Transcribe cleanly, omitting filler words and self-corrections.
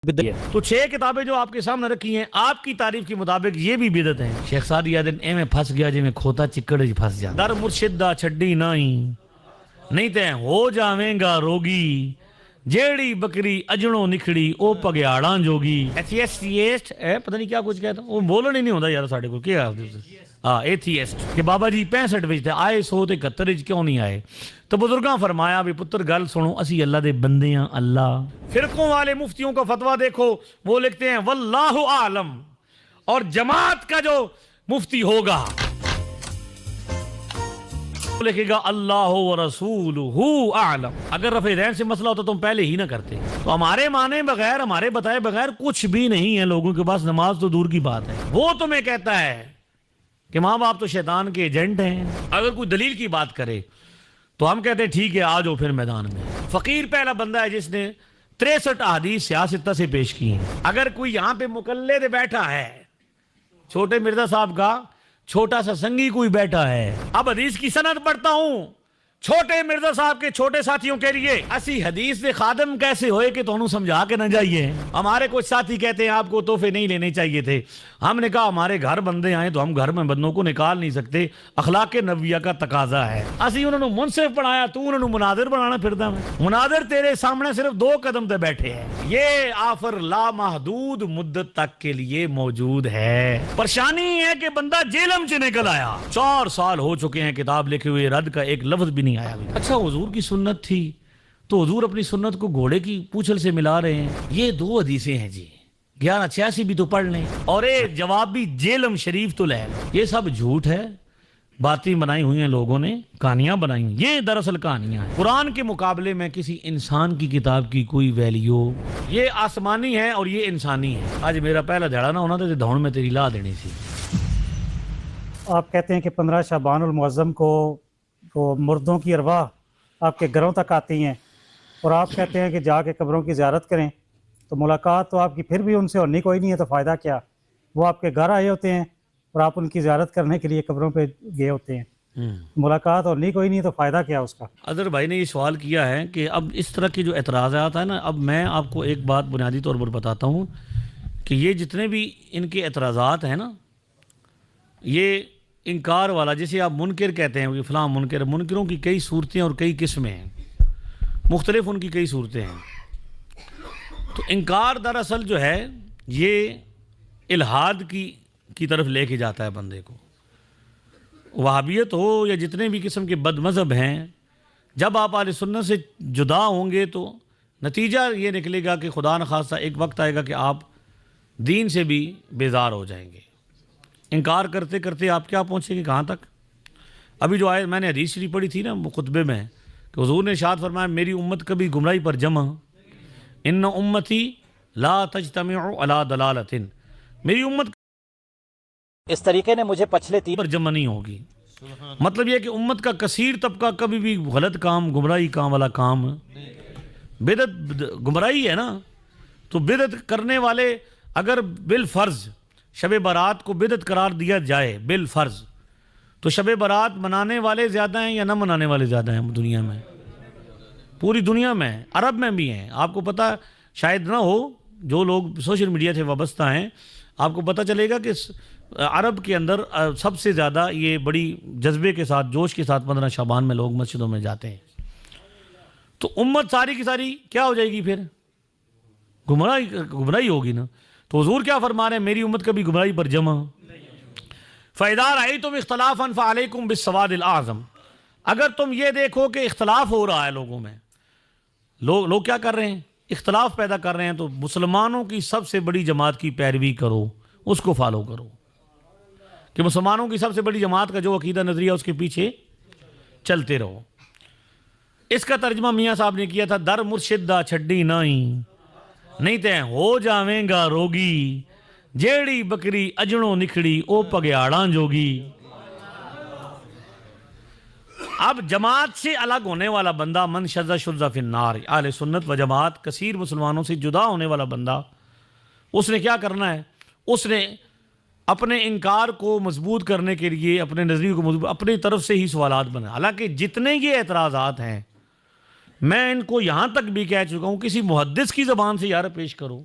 تو 6 کتابیں جو آپ کے سامنے رکھی ہیں آپ کی تعریف کے مطابق یہ بھی بدعت ہیں. شیخ سعدی یادن اے میں پھنس گیا جی میں کھوتا چکڑ جی پھنس جا در مرشد دا چھڈی نہیں تے ہو جاویں گا روگی جیڑی بکری اجڑوں نکھڑی او پگیاڑاں جوگی. ایتھیسٹ پتہ نہیں کیا کچھ کہتا وہ بولن ہی نہیں ہوتا یار ساڈے کو کیا ایتھیسٹ کہ بابا جی 65 وچ تے آئے 100 تے 71 وچ کیوں نہیں آئے. تو بزرگاں فرمایا بھی پتر گل سنو اسی اللہ دے بندے ہیں. اللہ فرقوں والے مفتیوں کا فتویٰ دیکھو وہ لکھتے ہیں واللہ عالم اور جماعت کا جو مفتی ہوگا لکھے گا اللہ و رسولہ اعلم. اگر رفع دین سے مسئلہ ہوتا تم پہلے ہی نہ کرتے. تو ہمارے مانے بغیر ہمارے بتائے بغیر کچھ بھی نہیں ہے لوگوں کے پاس. نماز تو دور کی بات ہے. وہ تمہیں کہتا ہے کہ ماں باپ تو شیطان کے ایجنٹ ہیں. اگر کوئی دلیل کی بات کرے تو ہم کہتے ہیں ٹھیک ہے آ جاؤ پھر میدان میں. فقیر پہلا بندہ ہے جس نے 63 احادیث سیاستہ سے پیش کی ہیں. اگر کوئی یہاں پہ مقلد بیٹھا ہے چھوٹے مرزا صاحب کا چھوٹا سا سنگی کوئی بیٹھا ہے. اب حدیث کی سند پڑھتا ہوں چھوٹے مرزا صاحب کے چھوٹے ساتھیوں کے لیے. اسی حدیث دے خادم کیسے ہوئے کہ تو انہوں سمجھا کے نہ جائیے. ہمارے کچھ ساتھی کہتے ہیں آپ کو تحفے نہیں لینے چاہیے تھے. ہم نے کہا ہمارے گھر بندے آئے تو ہم گھر میں بندوں کو نکال نہیں سکتے. اخلاق نبویہ کا تقاضا ہے. اسی انہوں نے منصف پڑھایا تو انہوں نے مناظر بنانا پھردا میں. مناظر تیرے سامنے صرف 2 قدم تے بیٹھے ہیں. یہ آفر لامحدود مدت تک کے لیے موجود ہے. پریشانی یہ ہے کہ بندہ جیلم سے نکل آیا 4 سال ہو چکے ہیں کتاب لکھے ہوئے رد کا ایک لفظ بھی نہیں آیا. اچھا حضور کی سنت تھی تو حضور اپنی سنت کو گھوڑے کی پوچھل سے ملا رہے ہیں. یہ 2 حدیثیں ہیں جی 1186 بھی تو پڑھ لیں اور ایک جواب بھی جیلم شریف تو لے لیں. یہ سب جھوٹ ہے. باتیں بنائی ہوئی ہیں لوگوں نے کہانیاں بنائی ہیں. یہ دراصل کہانیاں ہیں. قرآن کے مقابلے میں کسی انسان کی کتاب کی کوئی ویلیو یہ آسمانی ہے اور یہ انسانی ہے. آج میرا پہلا دھڑا نہ ہونا تھا دھون میں تیری لا دینی تھی. آپ کہتے ہیں کہ 15 شعبان المعظم کو وہ مردوں کی ارواح آپ کے گھروں تک آتی ہیں اور آپ کہتے ہیں کہ جا کے قبروں کی زیارت کریں تو ملاقات تو آپ کی پھر بھی ان سے ہونی کوئی نہیں ہے تو فائدہ کیا. وہ آپ کے گھر آئے ہوتے ہیں اور آپ ان کی زیارت کرنے کے لیے قبروں پہ گئے ہوتے ہیں. ملاقات ہونی کوئی نہیں تو فائدہ کیا اس کا. اظہر بھائی نے یہ سوال کیا ہے کہ اب اس طرح کی جو اعتراضات ہیں نا اب میں آپ کو ایک بات بنیادی طور پر بتاتا ہوں کہ یہ جتنے بھی ان کے اعتراضات ہیں نا یہ انکار والا جسے آپ منکر کہتے ہیں کہ فلاں منکر. منکروں کی کئی صورتیں اور کئی قسمیں ہیں. مختلف ان کی کئی صورتیں ہیں. تو انکار دراصل جو ہے یہ الحاد کی طرف لے کے جاتا ہے بندے کو. وہابیت ہو یا جتنے بھی قسم کے بد مذہب ہیں جب آپ اہل سنت سے جدا ہوں گے تو نتیجہ یہ نکلے گا کہ خدا نخواستہ ایک وقت آئے گا کہ آپ دین سے بھی بیزار ہو جائیں گے. انکار کرتے کرتے آپ کیا پہنچیں گے کہاں تک. ابھی جو آئے میں نے حدیث شریف پڑھی تھی نا خطبے میں کہ حضور نے ارشاد فرمایا میری امت کبھی گمراہی پر جمع ان امتی لا تجتمع علی ضلالۃ. میری امت اس طریقے نے مجھے پچھلے 3 پر جمع نہیں ہوگی. مطلب یہ کہ امت کا کثیر طبقہ کبھی بھی غلط کام گمراہی کام والا کام بدعت گمراہی ہے نا. تو بدعت کرنے والے اگر بالفرض شب برات کو بدعت قرار دیا جائے بالفرض تو شب برات منانے والے زیادہ ہیں یا نہ منانے والے زیادہ ہیں دنیا میں. پوری دنیا میں عرب میں بھی ہیں. آپ کو پتہ شاید نہ ہو جو لوگ سوشل میڈیا سے وابستہ ہیں آپ کو پتہ چلے گا کہ عرب کے اندر سب سے زیادہ یہ بڑی جذبے کے ساتھ جوش کے ساتھ 15 شعبان میں لوگ مسجدوں میں جاتے ہیں. تو امت ساری کی ساری کیا ہو جائے گی پھر گمراہی ہوگی نا. تو حضور کیا فرما رہے ہیں میری امت کبھی گمراہی پر جمع. فَإِذَا رَأَيْتُمْ اخْتِلَافًا فَعَلَيْكُمْ بِالسَّوَادِ الْأَعْظَمِ. اگر تم یہ دیکھو کہ اختلاف ہو رہا ہے لوگوں میں لوگ کیا کر رہے ہیں اختلاف پیدا کر رہے ہیں تو مسلمانوں کی سب سے بڑی جماعت کی پیروی کرو اس کو فالو کرو کہ مسلمانوں کی سب سے بڑی جماعت کا جو عقیدہ نظریہ اس کے پیچھے چلتے رہو. اس کا ترجمہ میاں صاحب نے کیا تھا در مرشد دا چھڈی نہیں تے ہو جاویں گا روگی جیڑی بکری اجڑوں نکھڑی او پگیاڑاں جوگی. اب جماعت سے الگ ہونے والا بندہ من شذ شذ فی النار. اہل سنت و جماعت کثیر مسلمانوں سے جدا ہونے والا بندہ اس نے کیا کرنا ہے اس نے اپنے انکار کو مضبوط کرنے کے لیے اپنے نظریے کو مضبوط اپنی طرف سے ہی سوالات بنائے. حالانکہ جتنے یہ اعتراضات ہیں میں ان کو یہاں تک بھی کہہ چکا ہوں کسی محدث کی زبان سے یار پیش کرو